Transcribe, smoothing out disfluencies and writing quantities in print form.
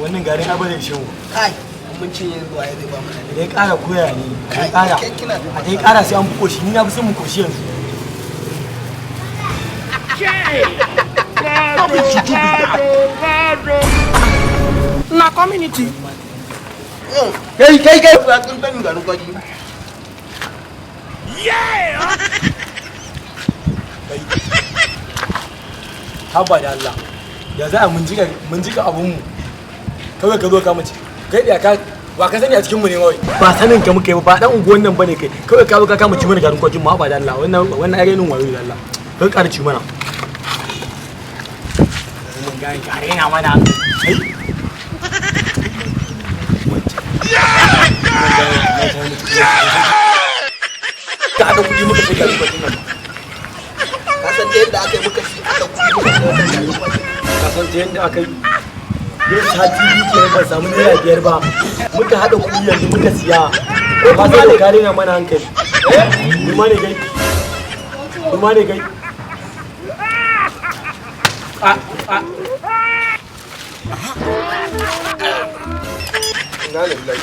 wannan garin abu zai shehu kai mun cinye zuwa ya zai ba mu da ya ƙara koya ne ya ƙara a dai ƙara sai an buko shi ni na fi son mu koshi yanzu na community kai ya kun kan garin kwaji haba da Allah ya za a mun jika abun mu kawai ka zo ka mace kai da ka ba ka sani a cikin mu ne kawai ba sanin ka muke ba dan unguwan nan bane kai kawai ka zo ka kama ci mana garin kwajin mu haba da Allah wannan arenin wayo da Allah kai ƙara ci mana mun ga ka arena mana ka da kuɗi muka shiga garin kwajin nan ka san da yadda aka yi muka ci aka kuɗi muka ka san ta yadda aka yi yau sati biyu kenan ban samu naira 5 ba muka haɗa kuɗi yanzu muka siya ba sa da kare na mana hankali kuma ne gai ina lillahi